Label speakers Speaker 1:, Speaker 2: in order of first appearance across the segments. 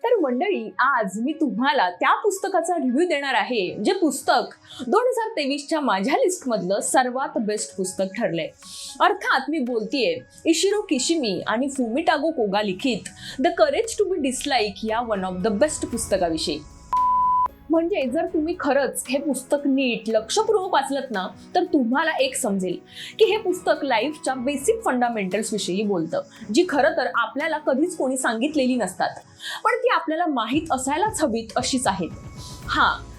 Speaker 1: तर मंडळी, आज मी तुम्हाला त्या पुस्तकाचा रिव्ह्यू देणार आहे जे पुस्तक 2023च्या माझ्या लिस्टमधलं सर्वात बेस्ट पुस्तक ठरलंय. अर्थात मी बोलतेय इशिरो किशिमी आणि फुमिटागो कोगा लिखित the courage to be dislike या वन ऑफ द बेस्ट पुस्तकाविषयी. म्हणजे जर तुम्ही खरंच हे पुस्तक नीट लक्षपूर्वक वाचलत ना, तर तुम्हाला एक समजेल की हे पुस्तक लाईफच्या बेसिक फंडामेंटल्स विषयी बोलतं, जी खरं तर आपल्याला कधीच कोणी सांगितलेली नसतात, पण ती आपल्याला माहीत असायलाच हवीत अशीच आहेत.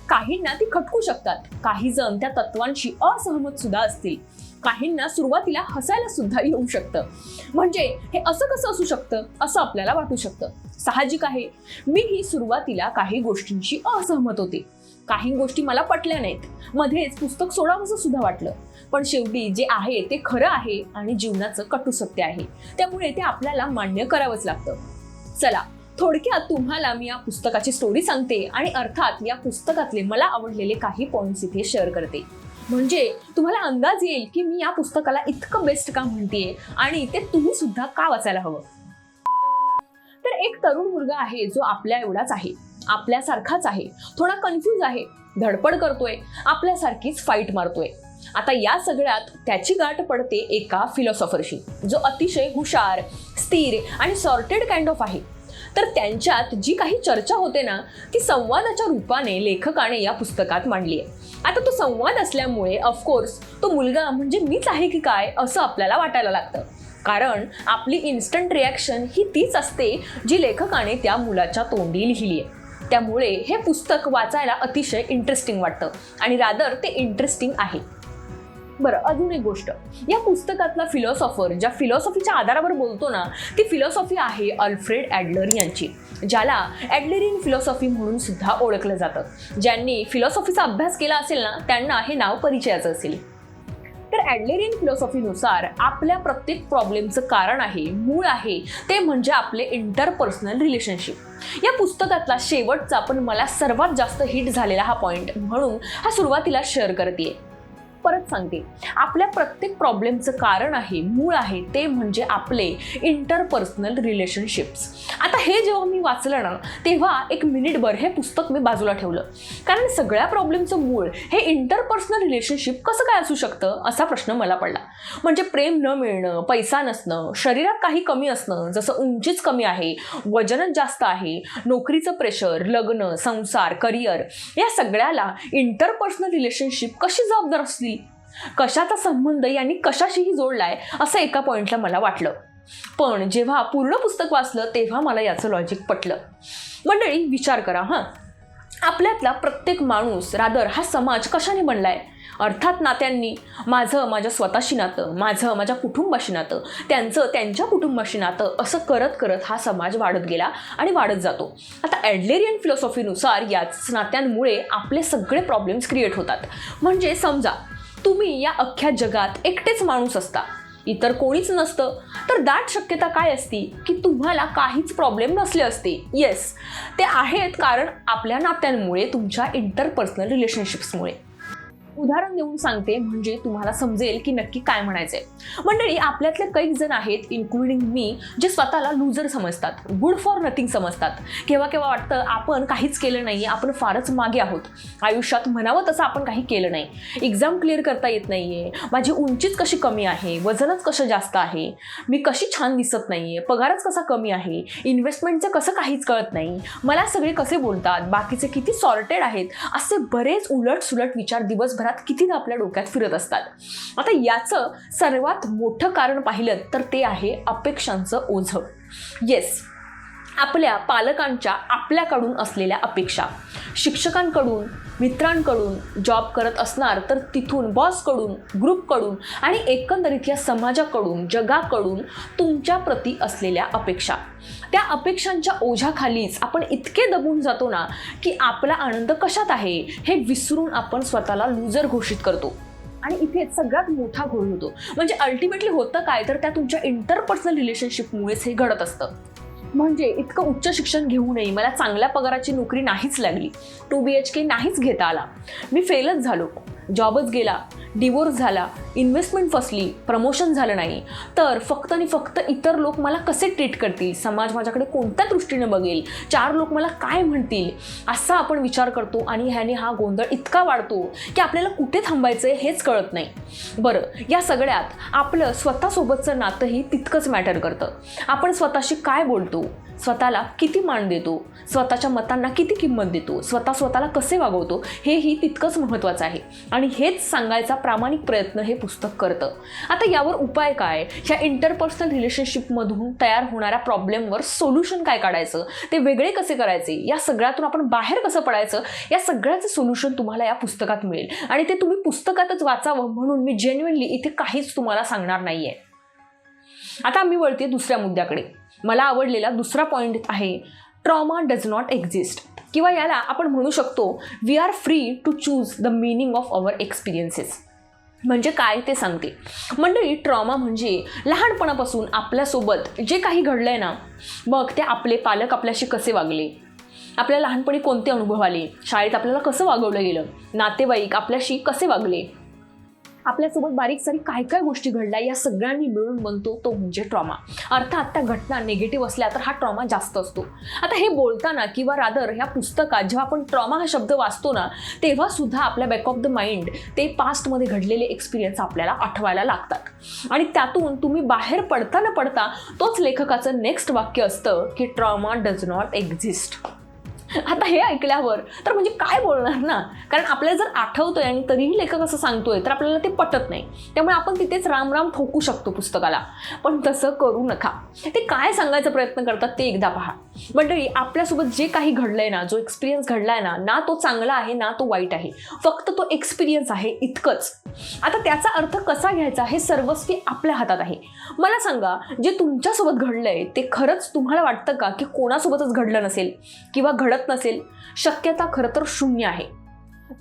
Speaker 1: काहींना ती खटकू शकतात, काही जण त्या तत्वांशी असहमत सुद्धा असतील, काहींना सुरुवातीला हसायला सुद्धा येऊ शकतं. म्हणजे हे असं कसं असू शकतं असं आपल्याला वाटू शकतं. साहजिक आहे, मीही सुरुवातीला काही गोष्टींशी असहमत होते. काही गोष्टी मला पटल्या नाहीत, मध्येच पुस्तक सोडावंसं सुद्धा वाटलं. पण शेवटी जे आहे ते खरं आहे आणि जीवनाचं कटू सत्य आहे, त्यामुळे ते आपल्याला मान्य करावंच लागतं. चला, थोडक्यात तुम्हाला मी या पुस्तकाची स्टोरी सांगते आणि अर्थात या पुस्तकातले मला आवडलेले काही पॉइंट्स इथे शेअर करते. म्हणजे तुम्हाला अंदाज येईल की मी या पुस्तकाला इतकं बेस्ट का म्हणतेय आणि ते तुम्ही सुद्धा का वाचायला हवं. तर एक तरुण मुलगा आहे जो आपल्या एवढाच आहे, आपल्यासारखाच आहे, थोडा कन्फ्यूज आहे, धडपड करतोय, आपल्यासारखीच फाईट मारतोय. आता या सगळ्यात त्याची गाठ पडते एका फिलॉसॉफरशी, जो अतिशय हुशार, स्थिर आणि सॉर्टेड काइंड ऑफ आहे. तर त्यांच्यात जी काही चर्चा होते ना, ती संवादाच्या रूपाने लेखकाने या पुस्तकात मांडली आहे. आता तो संवाद असल्यामुळे ऑफकोर्स तो मुलगा म्हणजे मीच आहे की काय असं आपल्याला वाटायला लागतं, कारण आपली इन्स्टंट रिॲक्शन ही तीच असते जी लेखकाने त्या मुलाच्या तोंडी लिहिली आहे. त्यामुळे हे पुस्तक वाचायला अतिशय इंटरेस्टिंग वाटतं आणि रादर ते इंटरेस्टिंग आहे. बरं, अजून एक गोष्ट, या पुस्तकातला फिलॉसॉफर ज्या फिलॉसॉफीच्या आधारावर बोलतो ना, ती फिलॉसॉफी आहे अल्फ्रेड ॲडलर यांची, ज्याला ॲडलरियन फिलॉसॉफी म्हणून सुद्धा ओळखलं जातं. ज्यांनी फिलॉसॉफीचा अभ्यास केला असेल ना, त्यांना हे नाव परिचयाचं असेल. तर ॲडलरियन फिलॉसॉफीनुसार आपल्या प्रत्येक प्रॉब्लेमचं कारण आहे, मूळ आहे, ते म्हणजे आपले इंटरपर्सनल रिलेशनशिप. या पुस्तकातला शेवटचा पण मला सर्वात जास्त हिट झालेला हा पॉइंट म्हणून हा सुरुवातीला शेअर करते. परत सांगते, आपल्या प्रत्येक प्रॉब्लेमचं कारण आहे, मूळ आहे, ते म्हणजे आपले इंटरपर्सनल रिलेशनशिप्स. आता हे जेव्हा मी वाचलं ना, तेव्हा एक मिनिटभर हे पुस्तक मी बाजूला ठेवलं, कारण सगळ्या प्रॉब्लेमचं मूळ हे इंटरपर्सनल रिलेशनशिप कसं काय असू शकतं असा प्रश्न मला पडला. म्हणजे प्रेम न मिळणं, पैसा नसणं, शरीरात काही कमी असणं, जसं उंचीच कमी आहे, वजनच जास्त आहे, नोकरीचं प्रेशर, लग्न, संसार, करिअर, या सगळ्याला इंटरपर्सनल रिलेशनशिप कशी जबाबदार असतील, कशाचा संबंध यांनी कशाशीही जोडलाय असं एका पॉइंटला मला वाटलं. पण जेव्हा पूर्ण पुस्तक वाचलं तेव्हा मला याचं लॉजिक पटलं. मंडळी, विचार करा, आपल्यातला प्रत्येक माणूस, रादर हा समाज कशाने बनलाय? अर्थात नात्यांनी. माझं माझ्या स्वतःशी नातं, माझं माझ्या कुटुंबाशी नातं, त्यांचं त्यांच्या कुटुंबाशी नातं, असं करत करत हा समाज वाढत गेला आणि वाढत जातो. आता ॲडलरियन फिलॉसॉफीनुसार याच नात्यांमुळे आपले सगळे प्रॉब्लेम्स क्रिएट होतात. म्हणजे समजा तुम्ही या अख्ख्या जगात एकटेच माणूस असता, इतर कोणीच नसतं, तर दाट शक्यता काय असती की तुम्हाला काहीच प्रॉब्लेम नसले असते. येस, ते आहेत, कारण आपल्या नात्यांमुळे, तुमच्या इंटरपर्सनल रिलेशनशिप्समुळे. उदाहरण देऊन सांगते म्हणजे तुम्हाला समजेल की नक्की काय म्हणायचंय. मंडळी, आपल्यातले काही जण आहेत, इन्क्लुडिंग मी, जे स्वतःला लूजर समजतात, गुड फॉर नथिंग समजतात. केव्हा केव्हा वाटतं आपण काहीच केलं नाही, आपण फारच मागे आहोत, आयुष्यात म्हणावं तसं आपण काही केलं नाही, एक्झाम क्लिअर करता येत नाहीये, माझी उंचीच कशी कमी आहे, वजनच कसं जास्त आहे, मी कशी छान दिसत नाहीये, पगारच कसा कमी आहे, इन्व्हेस्टमेंटचं कसं काहीच कळत नाही, मला सगळे कसे बोलतात, बाकीचे किती सॉर्टेड आहेत, असे बरेच उलट सुलट विचार दिवसभरात कितीदा आपल्या डोक्यात फिरत असतात. आता याचं सर्वात मोठं कारण पाहिलं तर ते आहे अपेक्षांचं ओझं. येस, आपल्या पालकांच्या आपल्याकडून असलेल्या अपेक्षा, शिक्षकांकडून, मित्रांकडून, जॉब करत असणार तर तिथून बॉसकडून, ग्रुपकडून आणि एकंदरीत या समाजाकडून, जगाकडून तुमच्या प्रती असलेल्या अपेक्षा. त्या अपेक्षांच्या ओझ्याखालीच आपण इतके दबून जातो ना की आपला आनंद कशात आहे हे विसरून आपण स्वतःला लूजर घोषित करतो. आणि इथे सगळ्यात मोठा घोळ होतो. म्हणजे अल्टिमेटली होतं काय, तर त्या तुमच्या इंटरपर्सनल रिलेशनशिपमुळेच हे घडत असतं. म्हणजे इतकं उच्च शिक्षण घेऊनही मला चांगल्या पगाराची नोकरी नाहीच लागली, 2 BHK नाहीच घेता आला, मी फेलच झालो, जॉबच गेला, डिवोर्स झाला, इन्व्हेस्टमेंट फसली, प्रमोशन झालं नाही, तर फक्त आणि फक्त इतर लोक मला कसे ट्रीट करतील, समाज माझ्याकडे कोणत्या दृष्टीने बघेल, 4 लोक मला काय म्हणतील, असा आपण विचार करतो आणि ह्याने हा गोंधळ इतका वाढतो की आपल्याला कुठे थांबायचं आहे हेच कळत नाही. बरं, या सगळ्यात आपलं स्वतःसोबतचं नातंही तितकंच मॅटर करतं. आपण स्वतःशी काय बोलतो, स्वतःला किती मान देतो, स्वतःच्या मतांना किती किंमत देतो, स्वतःला कसे वागवतो, हेही तितकंच महत्त्वाचं आहे. आणि हेच सांगायचा प्रामाणिक प्रयत्न हे पुस्तक करतं. आता यावर उपाय काय, ह्या इंटरपर्सनल रिलेशनशिपमधून तयार होणाऱ्या प्रॉब्लेमवर सोल्युशन काय काढायचं, ते वेगळे कसे करायचे, या सगळ्यातून आपण बाहेर कसं पडायचं, या सगळ्याचं सोल्युशन तुम्हाला या पुस्तकात मिळेल. आणि ते तुम्ही पुस्तकातच वाचावं म्हणून मी जेन्युइनली इथे काहीच तुम्हाला सांगणार नाही आहे. आता मी वळते दुसऱ्या मुद्द्याकडे. मला आवडलेला दुसरा पॉईंट आहे, ट्रॉमा डज नॉट एक्झिस्ट, किंवा याला आपण म्हणू शकतो we are free to choose the meaning of our experiences. म्हणजे काय ते सांगते. मंडळी, ट्रॉमा म्हणजे लहानपणापासून आपल्यासोबत जे काही घडलंय ना, मग ते आपले पालक आपल्याशी कसे वागले, आपल्याला लहानपणी कोणते अनुभव आले, शाळेत आपल्याला कसं वागवलं गेलं, नातेवाईक आपल्याशी कसे वागले, आपल्यासोबत बारीक सारीक काय काय गोष्टी घडल्या, या सगळ्यांनी मिळून बनतो तो म्हणजे ट्रॉमा. अर्थात त्या घटना निगेटिव्ह असल्या तर हा ट्रॉमा जास्त असतो. आता हे बोलताना किंवा रादर ह्या पुस्तकात जेव्हा आपण ट्रॉमा हा शब्द वाचतो ना, तेव्हा सुद्धा आपल्या बॅक ऑफ द माइंड ते पास्टमध्ये घडलेले एक्सपिरियन्स आपल्याला आठवायला लागतात. आणि त्यातून तुम्ही बाहेर पडता न पडता तोच लेखकाचं नेक्स्ट वाक्य असतं की ट्रॉमा डज नॉट एक्झिस्ट. आता हे ऐकल्यावर तर म्हणजे काय बोलणार ना, कारण आपल्याला जर आठवतोय आणि तरीही लेखक असं सांगतोय तर आपल्याला ते पटत नाही. त्यामुळे आपण तिथेच राम ठोकू शकतो पुस्तकाला, पण तसं करू नका. ते काय सांगायचा प्रयत्न करतात ते एकदा पहा. मंडळी, आपल्यासोबत जे काही घडलंय ना, जो एक्सपिरियन्स घडलाय ना, ना तो चांगला आहे ना तो वाईट आहे, फक्त तो एक्सपिरियन्स आहे इतकंच. आता त्याचा अर्थ कसा घ्यायचा हे सर्वस्वी आपल्या हातात आहे. मला सांगा, जे तुमच्यासोबत घडलंय ते खरंच तुम्हाला वाटतं का की कोणासोबतच घडलं नसेल किंवा घडत नसेल? शक्यता खरं तर 0 आहे.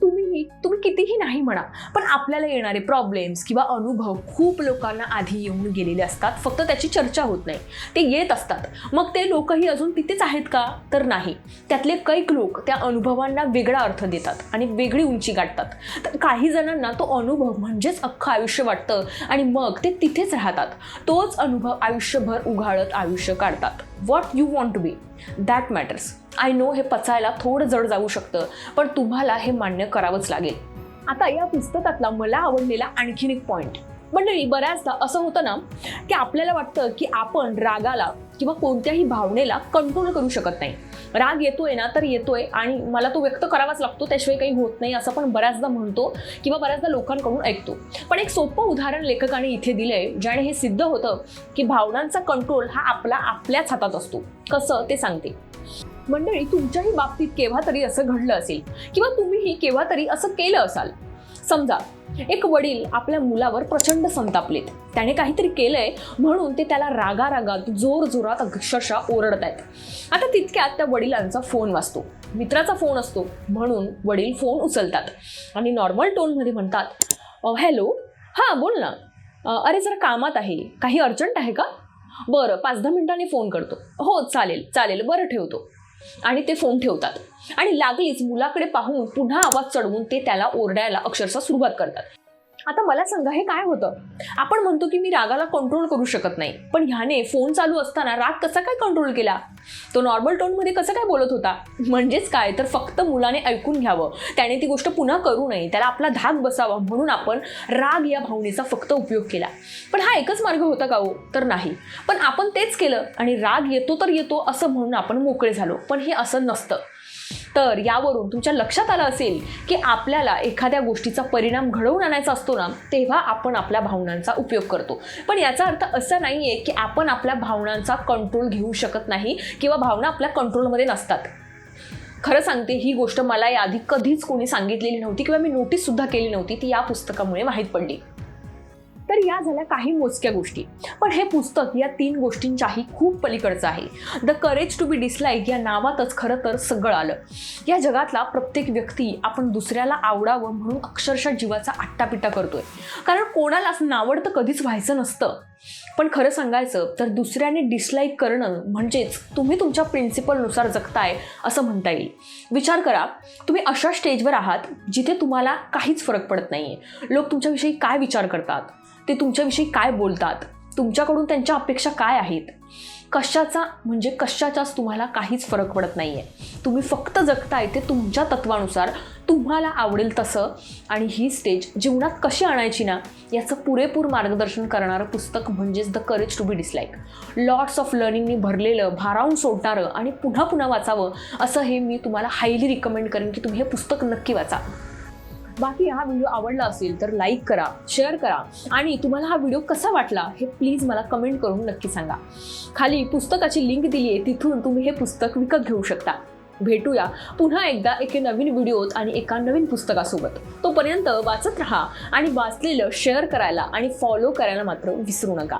Speaker 1: तुम्ही कितीही नाही म्हणा, पण आपल्याला येणारे प्रॉब्लेम्स किंवा अनुभव खूप लोकांना आधी येऊन गेलेले असतात, फक्त त्याची चर्चा होत नाही. ते येत असतात. मग ते लोकही अजून तिथेच आहेत का? तर नाही. त्यातले कैक लोक त्या अनुभवांना वेगळा अर्थ देतात आणि वेगळी उंची गाठतात. तर काही जणांना तो अनुभव म्हणजेच अख्खं आयुष्य वाटतं आणि मग ते तिथेच राहतात. तोच अनुभव आयुष्यभर उघाळत आयुष्य काढतात. What you want to be, that matters. I know हे पचायला थोडं जड जाऊ शकतं, पण तुम्हाला हे मान्य करावंच लागेल. आता या पुस्तकातला मला आवडलेला आणखीन एक पॉईंट. मंडळी, बऱ्याचदा असं होतं ना की आपल्याला वाटतं की आपण रागाला किंवा कोणत्याही भावनेला कंट्रोल करू शकत नाही. राग येतोय ना तर येतोय आणि मला तो व्यक्त करावाच लागतो, त्याशिवाय काही होत नाही, असं आपण बऱ्याचदा म्हणतो किंवा बऱ्याचदा लोकांकडून ऐकतो. पण एक सोपं उदाहरण लेखकाने इथे दिलंय, ज्याने हे सिद्ध होतं की भावनांचा कंट्रोल हा आपल्याच हातात असतो. कसं ते सांगते. मंडळी, तुमच्याही बाबतीत केव्हा तरी असं घडलं असेल किंवा तुम्हीही केव्हा तरी असं केलं असाल. समजा एक वडील आपल्या मुलावर प्रचंड संतापलेत. त्याने काहीतरी केलंय म्हणून ते त्याला रागारागात जोरजोरात अक्षरशः ओरडत आहेत. आता तितक्यात त्या वडिलांचा फोन वाजतो. मित्राचा फोन असतो म्हणून वडील फोन उचलतात आणि नॉर्मल टोनमध्ये म्हणतात, हॅलो, हां बोल ना, अरे जरा कामात आहे, काही अर्जंट आहे का? बरं, 5-10 मिनिटांनी फोन करतो. हो चालेल चालेल, बरं ठेवतो. आणि ते फोन ठेवतात आणि लागलीच मुलाकडे पाहून पुन्हा आवाज चढवून ते त्याला ओरडायला अक्षरशः सुरुवात करतात. आता मला सांगा, हे काय होतं? आपण म्हणतो की मी रागाला कंट्रोल करू शकत नाही, पण ह्याने फोन चालू असताना राग कसा काय कंट्रोल केला? तो नॉर्मल टोनमध्ये कसं काय बोलत होता? म्हणजेच काय तर फक्त मुलाने ऐकून घ्यावं, त्याने ती गोष्ट पुन्हा करू नये, त्याला आपला धाक बसावा म्हणून आपण राग या भावनेचा फक्त उपयोग केला. पण हा एकच मार्ग होता का हो? तर नाही. पण आपण तेच केलं आणि राग येतो तर येतो असं म्हणून आपण मोकळे झालो. पण हे असं नसतं. तर यावरून तुमच्या लक्षात आलं असेल की आपल्याला एखाद्या गोष्टीचा परिणाम घडवून आणायचा असतो ना, तेव्हा आपण आपल्या भावनांचा उपयोग करतो. पण याचा अर्थ असा नाही आहे की आपण आपल्या भावनांचा कंट्रोल घेऊ शकत नाही किंवा भावना आपल्या कंट्रोलमध्ये नसतात. खरं सांगते, ही गोष्ट मला याआधी कधीच कोणी सांगितलेली नव्हती किंवा मी नोटीससुद्धा केली नव्हती. ती या पुस्तकामुळे माहीत पडली. तर या झाल्या काही मोजक्या गोष्टी, पण हे पुस्तक या 3 गोष्टींच्याही खूप पलीकडचं आहे. The courage to be dislike या नावातच खरं तर सगळं आलं. या जगातला प्रत्येक व्यक्ती आपण दुसऱ्याला आवडावं म्हणून अक्षरशः जीवाचा आट्टापिट्टा करतोय, कारण कोणालाच नावडतं कधीच व्हायचं नसतं. पण खरं सांगायचं तर दुसऱ्याने डिसलाईक करणं म्हणजेच तुम्ही तुमच्या प्रिन्सिपलनुसार जगताय असं म्हणता येईल. विचार करा, तुम्ही अशा स्टेजवर आहात जिथे तुम्हाला काहीच फरक पडत नाहीये. लोक तुमच्याविषयी काय विचार करतात, ते तुमच्याविषयी काय बोलतात, तुमच्याकडून त्यांच्या अपेक्षा काय आहेत, कशाचाच तुम्हाला काहीच फरक पडत नाहीये. तुम्ही फक्त जगताय ते तुमच्या तत्वानुसार, तुम्हाला आवडेल तसं. आणि ही स्टेज जीवनात कशी आणायची ना याचं पुरेपूर मार्गदर्शन करणारं पुस्तक म्हणजेच the courage to be disliked. Lots of लर्निंगनी भरलेलं, भारावून सोडणारं आणि पुन्हा पुन्हा वाचावं असं हे मी तुम्हाला हायली रिकमेंड करेन की तुम्ही हे पुस्तक नक्की वाचा. बाकी हा व्हिडिओ आवडला असेल तर लाईक करा, शेअर करा आणि तुम्हाला हा व्हिडिओ कसा वाटला हे प्लीज मला कमेंट करून नक्की सांगा. खाली पुस्तकाची लिंक दिली आहे, तिथून तुम्ही हे पुस्तक विकत घेऊ शकता. भेटूया पुन्हा एकदा एका नवीन व्हिडिओत आणि एका नवीन पुस्तकासोबत. तोपर्यंत वाचत राहा आणि वाचलेलं शेअर करायला आणि फॉलो करायला मात्र विसरू नका.